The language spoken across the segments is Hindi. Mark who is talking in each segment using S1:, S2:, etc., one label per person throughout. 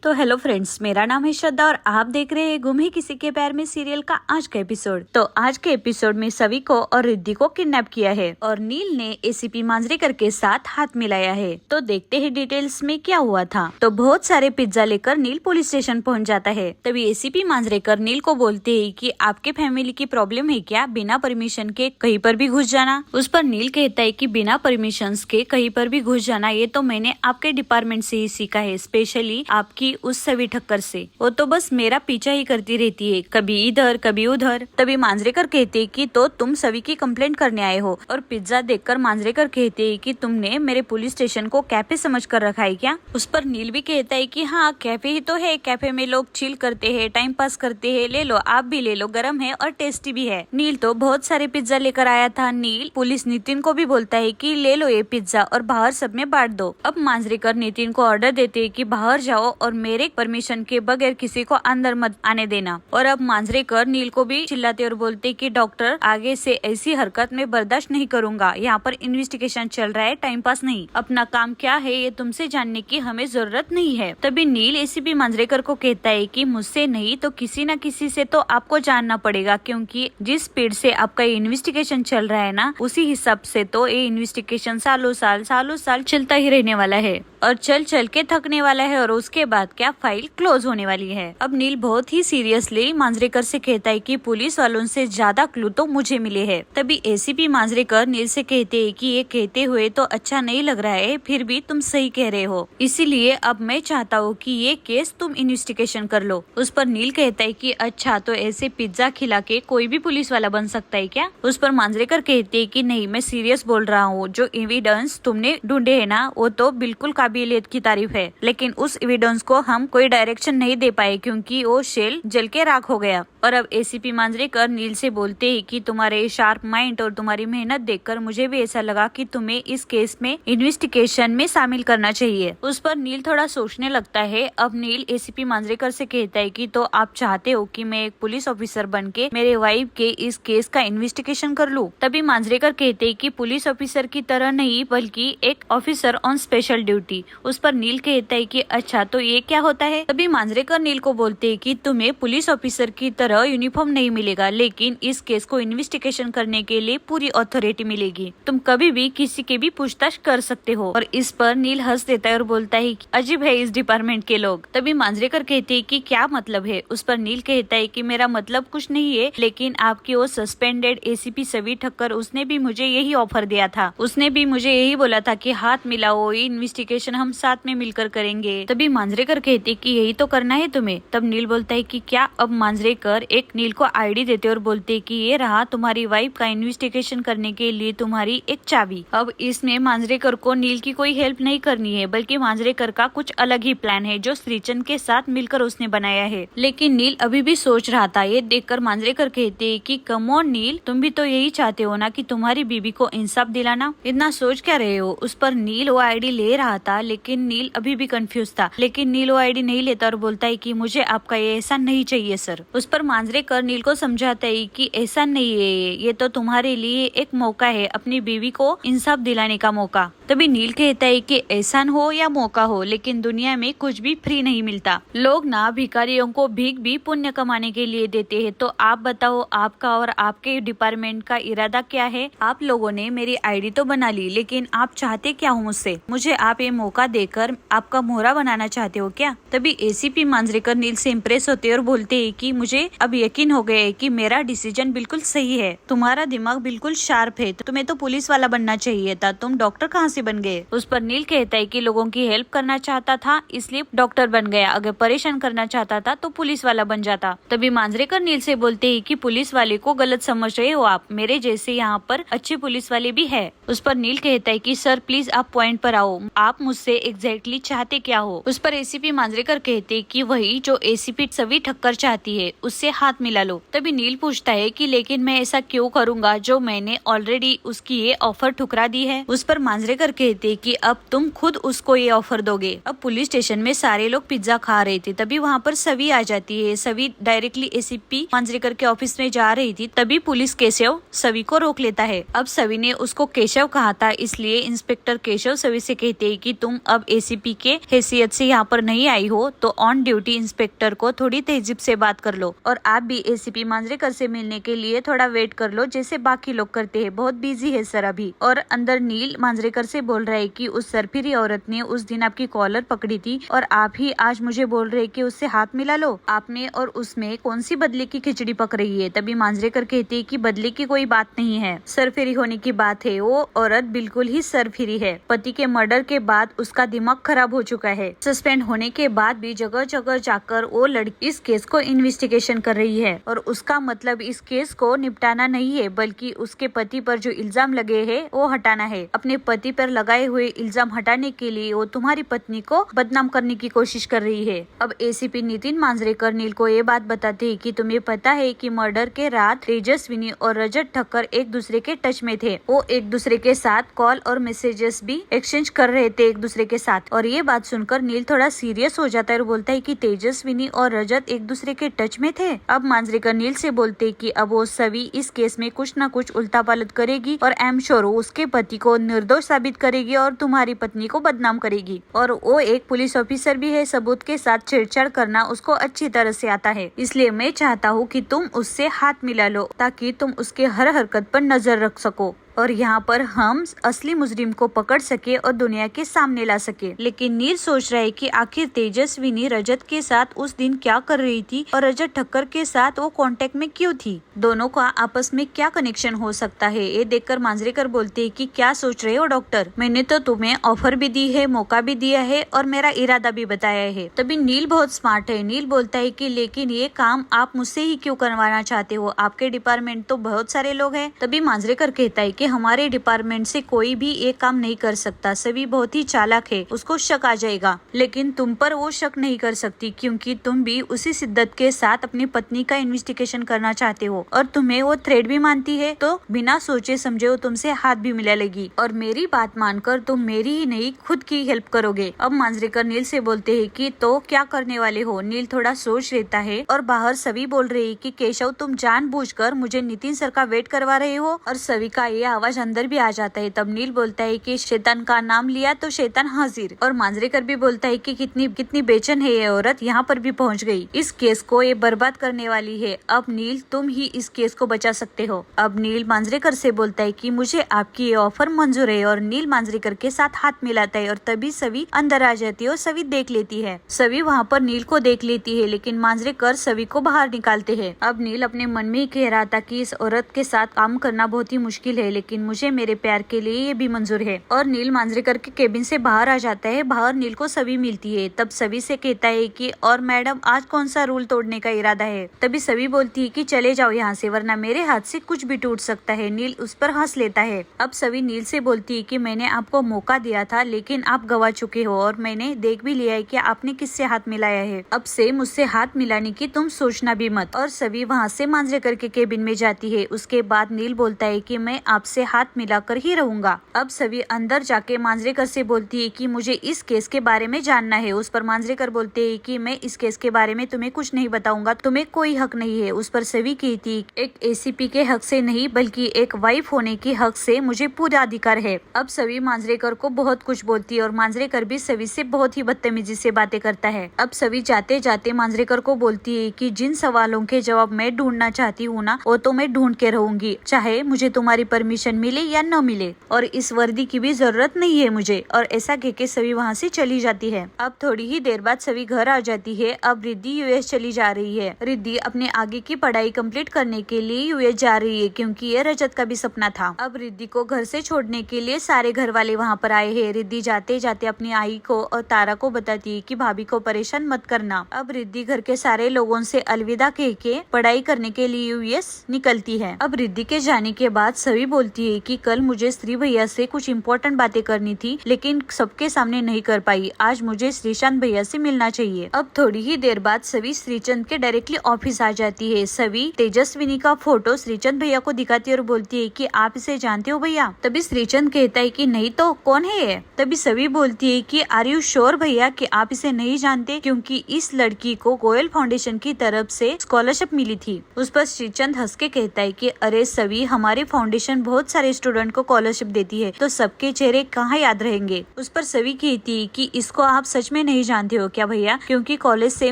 S1: तो हेलो फ्रेंड्स, मेरा नाम है श्रद्धा और आप देख रहे हैं गुम है किसी के प्यार में सीरियल का आज का एपिसोड। तो आज के एपिसोड में सवी को और रिद्धि को किडनैप किया है और नील ने एसीपी मांजरेकर के साथ हाथ मिलाया है। तो देखते हैं डिटेल्स में क्या हुआ था। तो बहुत सारे पिज्जा लेकर नील पुलिस स्टेशन पहुंच जाता है। तभी एसीपी मांजरेकर नील को बोलते है कि आपके फैमिली की प्रॉब्लम है क्या, बिना परमिशन के कहीं पर भी घुस जाना। उस पर नील कहता है कि बिना परमिशन के कहीं पर भी घुस जाना ये तो मैंने आपके डिपार्टमेंट से ही सीखा है, स्पेशली आपकी उस सवी ठक्कर से। वो तो बस मेरा पीछा ही करती रहती है, कभी इधर कभी उधर। तभी मांजरेकर कहते कि तो तुम सवी की कंप्लेंट करने आए हो। और पिज्जा देखकर मांजरेकर कहते है कि तुमने मेरे पुलिस स्टेशन को कैफे समझ कर रखा है क्या। उस पर नील भी कहता है कि हाँ, कैफे ही तो है, कैफे में लोग चिल करते हैं, टाइम पास करते हैं, ले लो, आप भी ले लो, गरम है और टेस्टी भी है। नील तो बहुत सारे पिज्जा लेकर आया था। नील पुलिस नितिन को भी बोलता है कि ले लो ये पिज्जा और बाहर सब में बांट दो। अब मांजरेकर नितिन को ऑर्डर देते है कि बाहर जाओ और मेरे परमिशन के बगैर किसी को अंदर मत आने देना। और अब मांजरेकर नील को भी चिल्लाते और बोलते कि डॉक्टर, आगे से ऐसी हरकत में बर्दाश्त नहीं करूंगा। यहाँ पर इन्वेस्टिगेशन चल रहा है, टाइम पास नहीं। अपना काम क्या है ये तुमसे जानने की हमें जरूरत नहीं है। तभी नील एसीपी मांजरेकर को कहता है कि मुझसे नहीं तो किसी न किसी से तो आपको जानना पड़ेगा, क्योंकि जिस स्पीड से आपका इन्वेस्टिगेशन चल रहा है ना, उसी हिसाब से तो ये इन्वेस्टिगेशन सालों साल चलता ही रहने वाला है और चल के थकने वाला है। और उसके बाद क्या, फाइल क्लोज होने वाली है। अब नील बहुत ही सीरियसली मांजरेकर से कहता है कि पुलिस वालों से ज्यादा क्लू तो मुझे मिले हैं। तभी एसीपी मांजरेकर नील से कहते हैं कि ये कहते हुए तो अच्छा नहीं लग रहा है, फिर भी तुम सही कह रहे हो, इसीलिए अब मैं चाहता हूँ कि ये केस तुम इन्वेस्टिगेशन कर लो। उस पर नील कहता है कि अच्छा, तो ऐसे पिज्जा खिला के कोई भी पुलिस वाला बन सकता है क्या। उस पर मांजरेकर कहते है कि नहीं, मैं सीरियस बोल रहा हूँ। जो एविडेंस तुमने ढूंढे है ना, वो तो बिल्कुल काबिलियत की तारीफ है, लेकिन उस एविडेंस को हम कोई डायरेक्शन नहीं दे पाए क्योंकि वो शेल जल के राख हो गया। और अब एसीपी मांजरेकर नील से बोलते हैं कि तुम्हारे शार्प माइंड और तुम्हारी मेहनत देखकर मुझे भी ऐसा लगा कि तुम्हें इस केस में इन्वेस्टिगेशन में शामिल करना चाहिए। उस पर नील थोड़ा सोचने लगता है। अब नील एसीपी मांजरेकर से कहता है कि तो आप चाहते हो कि मैं एक पुलिस ऑफिसर बन के मेरे वाइफ के इस केस का इन्वेस्टिगेशन कर लूं। तभी मांजरेकर कहते हैं कि पुलिस ऑफिसर की तरह नहीं, बल्कि एक ऑफिसर ऑन स्पेशल ड्यूटी। उस पर नील कहता है कि अच्छा, तो ये क्या होता है। तभी मांजरेकर नील को बोलते हैं कि तुम्हें पुलिस ऑफिसर की तरह यूनिफॉर्म नहीं मिलेगा, लेकिन इस केस को इन्वेस्टिगेशन करने के लिए पूरी अथॉरिटी मिलेगी। तुम कभी भी किसी की भी पूछताछ कर सकते हो। और इस पर नील हंस देता है और बोलता है कि अजीब है इस डिपार्टमेंट के लोग। तभी मांजरेकर कहते हैं कि क्या मतलब है। उस पर नील कहता है कि मेरा मतलब कुछ नहीं है, लेकिन आपकी वो सस्पेंडेड एसीपी सवी ठक्कर, उसने भी मुझे यही ऑफर दिया था। उसने भी मुझे यही बोला था कि हाथ मिलाओ, इन्वेस्टिगेशन हम साथ में मिलकर करेंगे। तभी मांजरेकर कहते कि यही तो करना है तुम्हें। तब नील बोलता है कि क्या। अब मांजरेकर एक नील को आईडी देते और बोलते कि ये रहा तुम्हारी वाइफ का इन्वेस्टिगेशन करने के लिए तुम्हारी एक चाबी। अब इसमें मांजरेकर को नील की कोई हेल्प नहीं करनी है, बल्कि मांजरेकर का कुछ अलग ही प्लान है जो श्रीचंद के साथ मिलकर उसने बनाया है। लेकिन नील अभी भी सोच रहा था। ये देखकर मांजरेकर कहते कि कम ऑन नील, तुम भी तो यही चाहते हो ना कि तुम्हारी बीबी को इंसाफ दिलाना, इतना सोच क्या रहे हो। उस पर नील वो आईडी ले रहा था, लेकिन नील अभी भी कंफ्यूज था। लेकिन नील वो आईडी नहीं लेता और बोलता है कि मुझे आपका ये एहसान नहीं चाहिए सर। उस पर मांजरेकर नील को समझाता है कि ऐसा नहीं है, ये तो तुम्हारे लिए एक मौका है, अपनी बीवी को इंसाफ दिलाने का मौका। तभी नील कहता है कि एहसान हो या मौका हो, लेकिन दुनिया में कुछ भी फ्री नहीं मिलता। लोग ना भिखारियों को भीख भी पुण्य कमाने के लिए देते हैं। तो आप बताओ, आपका और आपके डिपार्टमेंट का इरादा क्या है। आप लोगों ने मेरी आईडी तो बना ली, लेकिन आप चाहते क्या हो मुझसे। मुझे आप ये मौका देकर आपका मोहरा बनाना चाहते हो क्या। तभी एसीपी मांजरेकर नील से इम्प्रेस होते और बोलते है कि मुझे अब यकीन हो गया है कि मेरा डिसीजन बिल्कुल सही है। तुम्हारा दिमाग बिल्कुल शार्प है, तुम्हें तो पुलिस वाला बनना चाहिए था, तुम डॉक्टर कहाँ से बन गए। उस पर नील कहता है कि लोगों की हेल्प करना चाहता था इसलिए डॉक्टर बन गया, अगर परेशान करना चाहता था तो पुलिस वाला बन जाता। तभी मांजरेकर नील से बोलते है कि पुलिस वाले को गलत समझ रहे हो आप, मेरे जैसे यहाँ पर अच्छे पुलिस वाले भी है। उस पर नील कहता है कि सर प्लीज आप पॉइंट पर आओ, आप मुझसे एग्जैक्टली चाहते क्या हो। उस पर एसीपी मांजरेकर कहते कि वही जो एसीपी सवी ठक्कर चाहती है, उससे हाथ मिला लो। तभी नील पूछता है कि लेकिन मैं ऐसा क्यों करूंगा जो मैंने ऑलरेडी उसकी ये ऑफर ठुकरा दी है। उस पर मांजरेकर कहते कि अब तुम खुद उसको ये ऑफर दोगे। अब पुलिस स्टेशन में सारे लोग पिज्जा खा रहे थे, तभी वहाँ पर सवी आ जाती है। सवी डायरेक्टली एसीपी मांजरेकर के ऑफिस में जा रही थी, तभी पुलिस केशव सवी को रोक लेता है। अब सवी ने उसको केशव कहा था, इसलिए इंस्पेक्टर केशव सवी से कहते हैं कि तुम अब एसीपी के हैसियत से यहाँ पर नहीं आई हो, तो ऑन ड्यूटी इंस्पेक्टर को थोड़ी तहजीब से बात कर लो और आप भी एसीपी मांजरेकर से मिलने के लिए थोड़ा वेट कर लो, जैसे बाकी लोग करते हैं। बहुत बिजी है सर अभी। और अंदर नील मांजरेकर से बोल रहा है कि उस सरफिरी औरत ने उस दिन आपकी कॉलर पकड़ी थी और आप ही आज मुझे बोल रहे कि उससे हाथ मिला लो। आपने और उसमें कौन सी बदले की खिचड़ी पक रही है। तभी मांजरेकर कहते हैं कि बदले की कोई बात नहीं है, सरफिरी होने की बात है। वो औरत बिल्कुल ही सरफिरी है। पति के मर्डर के बाद उसका दिमाग खराब हो चुका है। सस्पेंड होने के बाद भी जगह जगह जाकर वो लड़की इस केस को इन्वेस्टिगेशन कर रही है और उसका मतलब इस केस को निपटाना नहीं है, बल्कि उसके पति पर जो इल्जाम लगे हैं वो हटाना है। अपने पति पर लगाए हुए इल्जाम हटाने के लिए वो तुम्हारी पत्नी को बदनाम करने की कोशिश कर रही है। अब एसीपी नितिन मांजरेकर नील को ये बात बताते हैं कि तुम्हें पता है कि मर्डर के रात तेजस्विनी और रजत ठक्कर एक दूसरे के टच में थे। वो एक दूसरे के साथ कॉल और मैसेजेस भी एक्सचेंज कर रहे थे एक दूसरे के साथ। और ये बात सुनकर नील थोड़ा सीरियस हो जाता है और बोलता है कि तेजस्विनी और रजत एक दूसरे के टच में थे। अब मांजरेकर नील से बोलते हैं कि अब वो सभी इस केस में कुछ न कुछ उल्टा पलट करेगी और आई एम श्योर उसके पति को निर्दोष साबित करेगी और तुम्हारी पत्नी को बदनाम करेगी। और वो एक पुलिस ऑफिसर भी है, सबूत के साथ छेड़छाड़ करना उसको अच्छी तरह से आता है। इसलिए मैं चाहता हूँ कि तुम उससे हाथ मिला लो ताकि तुम उसके हर हरकत पर नजर रख सको और यहाँ पर हम असली मुजरिम को पकड़ सके और दुनिया के सामने ला सके। लेकिन नील सोच रहा है कि आखिर तेजस्विनी रजत के साथ उस दिन क्या कर रही थी और रजत ठक्कर के साथ वो कांटेक्ट में क्यों थी। दोनों का आपस में क्या कनेक्शन हो सकता है। ये देखकर मांजरेकर बोलते हैं कि क्या सोच रहे हो डॉक्टर, मैंने तो तुम्हें ऑफर भी दी है, मौका भी दिया है और मेरा इरादा भी बताया है। तभी नील बहुत स्मार्ट है। नील बोलता है कि लेकिन ये काम आप मुझसे ही क्यों करवाना चाहते हो, आपके डिपार्टमेंट तो बहुत सारे लोग हैं। तभी मांजरेकर कहता है कि हमारे डिपार्टमेंट से कोई भी ये काम नहीं कर सकता। सभी बहुत ही चालाक है, उसको शक आ जाएगा, लेकिन तुम पर वो शक नहीं कर सकती क्योंकि तुम भी उसी शिद्दत के साथ अपनी पत्नी का इन्वेस्टिगेशन करना चाहते हो और तुम्हें वो थ्रेड भी मानती है, तो बिना सोचे समझे वो तुमसे हाथ भी मिला लेगी और मेरी बात मानकर तुम मेरी ही नहीं खुद की हेल्प करोगे। अब मांजरेकर नील से बोलते हैं कि तो क्या करने वाले हो। नील थोड़ा सोच लेता है और बाहर सभी बोल रही है कि केशव तुम जानबूझकर मुझे नितिन सर का वेट करवा रहे हो और सभी का ये आवाज अंदर भी आ जाता है। तब नील बोलता है कि शैतान का नाम लिया तो शैतान हाजिर। और मांजरेकर भी बोलता है कि कितनी बेचैन है ये औरत, यहाँ पर भी पहुँच गई, इस केस को ये बर्बाद करने वाली है। अब नील तुम ही इस केस को बचा सकते हो। अब नील मांजरेकर से बोलता है कि मुझे आपकी ये ऑफर मंजूर है और नील मांजरेकर के साथ हाथ मिलाता है और तभी सभी अंदर आ जाती है और सभी देख लेती है। सभी वहाँ पर नील को देख लेती है, लेकिन मांजरेकर सभी को बाहर निकालते हैं। अब नील अपने मन में ही कह रहा था कि इस औरत के साथ काम करना बहुत ही मुश्किल है, लेकिन मुझे मेरे प्यार के लिए ये भी मंजूर है। और नील मांजरेकर के केबिन से बाहर आ जाता है। बाहर नील को सभी मिलती है। तब सभी से कहता है कि और मैडम आज कौन सा रूल तोड़ने का इरादा है। तभी सभी बोलती है कि चले जाओ यहाँ से, वरना मेरे हाथ से कुछ भी टूट सकता है। नील उस पर हंस लेता है। अब सभी नील से बोलती है कि मैंने आपको मौका दिया था, लेकिन आप गवा चुके हो और मैंने देख भी लिया है कि आपने किससे हाथ मिलाया है। अब से मुझसे हाथ मिलाने की तुम सोचना भी मत। और सभी वहाँ से मांजरेकर के केबिन में जाती है। उसके बाद नील बोलता है कि मैं आपसे हाथ मिलाकर ही रहूंगा। अब सभी अंदर जाके मांजरेकर से बोलती है कि मुझे इस केस के बारे में जानना है। उस पर मांजरेकर बोलते है कि मैं इस केस के बारे में तुम्हें कुछ नहीं बताऊंगा, तुम्हें कोई हक नहीं है। उस पर सभी कहती एक एसीपी के हक से नहीं, बल्कि एक वाइफ होने के हक से मुझे पूरा अधिकार है। अब सभी मांजरेकर को बहुत कुछ बोलती है और मांजरेकर भी सभी से बहुत ही बदतमीजी से बातें करता है। अब सभी जाते जाते मांजरेकर को बोलती है कि जिन सवालों के जवाब मैं ढूंढना चाहती हूँ ना, वो तो मैं ढूंढ के रहूंगी, चाहे मुझे तुम्हारी परमिशन मिले या न मिले, और इस वर्दी की भी जरूरत नहीं है मुझे। और ऐसा कह के सभी वहाँ से चली जाती है। अब थोड़ी ही देर बाद सभी घर आ जाती है। अब रिद्धि यूएस चली जा रही है। रिद्धि अपने आगे की पढ़ाई कंप्लीट करने के लिए यूएस जा रही है, क्योंकि ये रजत का भी सपना था। अब रिद्धि को घर से छोड़ने के लिए सारे घर वाले वहाँ पर आए हैं। रिद्धि जाते जाते अपनी आई को और तारा को बताती है कि भाभी को परेशान मत करना। अब रिद्धि घर के सारे लोगों से अलविदा कह के पढ़ाई करने के लिए यूएस निकलती है। अब रिद्धि के जाने के बाद सभी बोलती बोलती है कि कल मुझे श्री भैया से कुछ इम्पोर्टेंट बातें करनी थी, लेकिन सबके सामने नहीं कर पाई। आज मुझे श्रीचंद भैया से मिलना चाहिए। अब थोड़ी ही देर बाद सभी श्रीचंद के डायरेक्टली ऑफिस आ जाती है। सभी तेजस्विनी का फोटो श्रीचंद भैया को दिखाती है और बोलती है कि आप इसे जानते हो भैया? तभी श्रीचंद कहता है कि नहीं तो कौन है ये? तभी सभी बोलती है कि आर यू श्योर भैया कि आप इसे नहीं जानते, क्योंकि इस लड़की को गोयल फाउंडेशन की तरफ से स्कॉलरशिप मिली थी। उस पर श्रीचंद हंस के कहता है कि अरे सभी, हमारी फाउंडेशन बहुत सारे स्टूडेंट को स्कॉलरशिप देती है, तो सबके चेहरे कहाँ याद रहेंगे। उस पर सभी कहती है कि इसको आप सच में नहीं जानते हो क्या भैया? क्योंकि कॉलेज से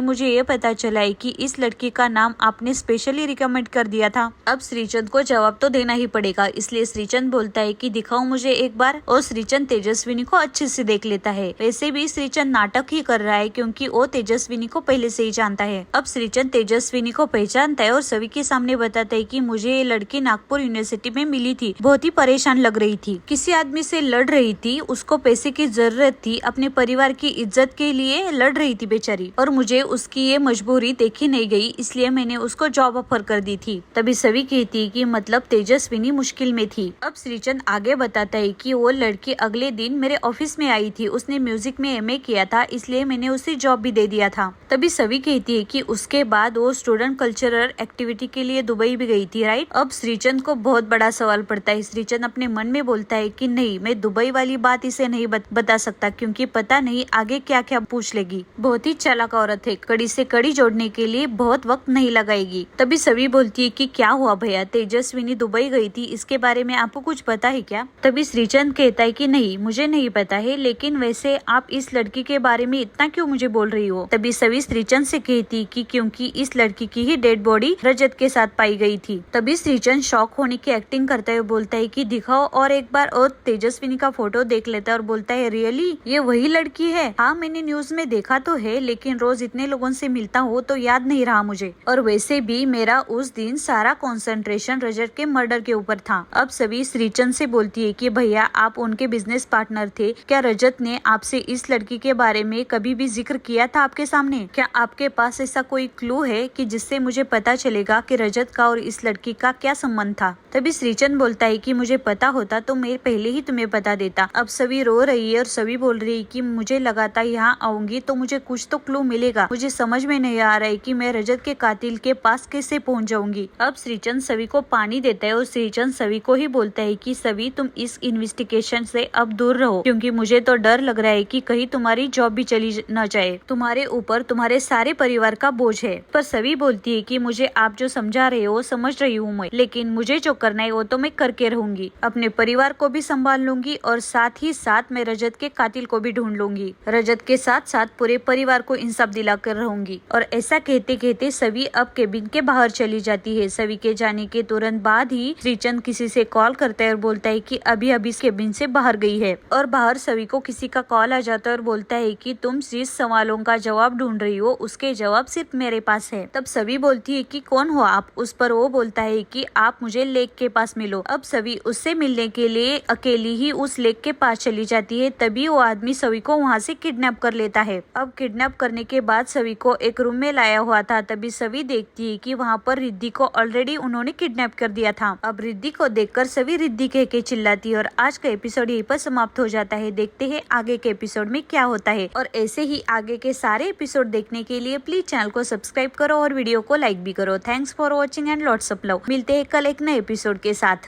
S1: मुझे ये पता चला है कि इस लड़की का नाम आपने स्पेशली रिकमेंड कर दिया था। अब श्रीचंद को जवाब तो देना ही पड़ेगा, इसलिए श्रीचंद बोलता है कि दिखाओ मुझे एक बार, और श्रीचंद तेजस्विनी को अच्छे से देख लेता है। वैसे भी श्रीचंद नाटक ही कर रहा है, क्योंकि वो तेजस्विनी को पहले से ही जानता है। अब श्रीचंद तेजस्विनी को पहचानता है और सभी के सामने बताता है कि मुझे ये लड़की नागपुर यूनिवर्सिटी में मिली थी, बहुत ही परेशान लग रही थी, किसी आदमी से लड़ रही थी, उसको पैसे की जरूरत थी, अपने परिवार की इज्जत के लिए लड़ रही थी बेचारी, और मुझे उसकी ये मजबूरी देखी नहीं गई, इसलिए मैंने उसको जॉब ऑफर कर दी थी। तभी सभी कहती है कि मतलब तेजस्विनी मुश्किल में थी। अब श्रीचंद आगे बताता है कि वो लड़की अगले दिन मेरे ऑफिस में आई थी, उसने म्यूजिक में एमए किया था, इसलिए मैंने उसे जॉब भी दे दिया था। तभी सभी कहती है कि उसके बाद वो स्टूडेंट कल्चरल एक्टिविटी के लिए दुबई भी गई थी, राइट? अब श्रीचंद को बहुत बड़ा सवाल पड़ता है। श्रीचंद अपने मन में बोलता है कि नहीं, मैं दुबई वाली बात इसे नहीं बता सकता, क्योंकि पता नहीं आगे क्या क्या पूछ लेगी। बहुत ही चालाक औरत है, कड़ी से कड़ी जोड़ने के लिए बहुत वक्त नहीं लगाएगी। तभी सभी बोलती है कि क्या हुआ भैया, तेजस्विनी दुबई गई थी, इसके बारे में आपको कुछ पता है क्या? तभी श्रीचंद कहता है कि नहीं, मुझे नहीं पता है, लेकिन वैसे आप इस लड़की के बारे में इतना क्यों मुझे बोल रही हो? तभी सभी श्रीचंद से कहती कि क्योंकि इस लड़की की ही डेड बॉडी रजत के साथ पाई गई थी। तभी श्रीचंद शॉक होने की एक्टिंग करता है, बोलता है कि दिखाओ और एक बार, और तेजस्विनी का फोटो देख लेता है और बोलता है रियली ये वही लड़की है? हाँ, मैंने न्यूज में देखा तो है, लेकिन रोज इतने लोगों से मिलता हूँ तो याद नहीं रहा मुझे, और वैसे भी मेरा उस दिन सारा कंसंट्रेशन रजत के मर्डर के ऊपर था। अब सभी श्रीचंद से बोलती है कि भैया आप उनके बिजनेस पार्टनर थे क्या? रजत ने आपसे इस लड़की के बारे में कभी भी जिक्र किया था आपके सामने? क्या आपके पास ऐसा कोई क्लू है कि जिससे मुझे पता चलेगा कि रजत का और इस लड़की का क्या संबंध था? तभी श्रीचंद बोलता है कि मुझे पता होता तो मैं पहले ही तुम्हें बता देता। अब सभी रो रही है और सभी बोल रही है कि मुझे लगा था यहाँ आऊंगी तो मुझे कुछ तो क्लू मिलेगा, मुझे समझ में नहीं आ रहा है कि मैं रजत के कातिल के पास कैसे पहुँच जाऊंगी। अब श्रीचंद सभी को पानी देता है और श्रीचंद सभी को ही बोलता है कि सभी तुम इस इन्वेस्टिगेशन से अब दूर रहो, क्योंकि मुझे तो डर लग रहा है कि कहीं तुम्हारी जॉब भी चली न जाए, तुम्हारे ऊपर तुम्हारे सारे परिवार का बोझ है। पर सभी बोलती है कि मुझे आप जो समझा रहे हो समझ रही हूँ मैं, लेकिन मुझे जो करना है वो तो मैं करके रहूंगी, अपने परिवार को भी संभाल लूंगी और साथ ही साथ मैं रजत के कातिल को भी ढूंढ लूंगी, रजत के साथ साथ पूरे परिवार को इंसाफ दिलाकर रहूंगी। और ऐसा कहते कहते सभी अब केबिन के बाहर चली जाती है। सभी के जाने के तुरंत बाद ही श्रीचंद किसी से कॉल करता है और बोलता है कि अभी अभी केबिन से बाहर गई है, और बाहर सभी को किसी का कॉल आ जाता है और बोलता है कि तुम जिस सवालों का जवाब ढूंढ रही हो उसके जवाब सिर्फ मेरे पास है। तब सभी बोलती है कि कौन हो आप? उस पर वो बोलता है कि आप मुझे लेक के पास मिलो। अब सभी उससे मिलने के लिए अकेली ही उस लेक के पास चली जाती है। तभी वो आदमी सभी को वहाँ से किडनैप कर लेता है। अब किडनैप करने के बाद सभी को एक रूम में लाया हुआ था। तभी सभी देखती है कि वहाँ पर रिद्धि को ऑलरेडी उन्होंने किडनैप कर दिया था। अब रिद्धि को देखकर सभी रिद्धि कह के चिल्लाती है। और आज का एपिसोड यहीं पर समाप्त हो जाता है। देखते हैं आगे के एपिसोड में क्या होता है, और ऐसे ही आगे के सारे एपिसोड देखने के लिए प्लीज चैनल को सब्सक्राइब करो और वीडियो को लाइक भी करो। Thanks for watching and lots of love. मिलते हैं कल एक नए एपिसोड के साथ।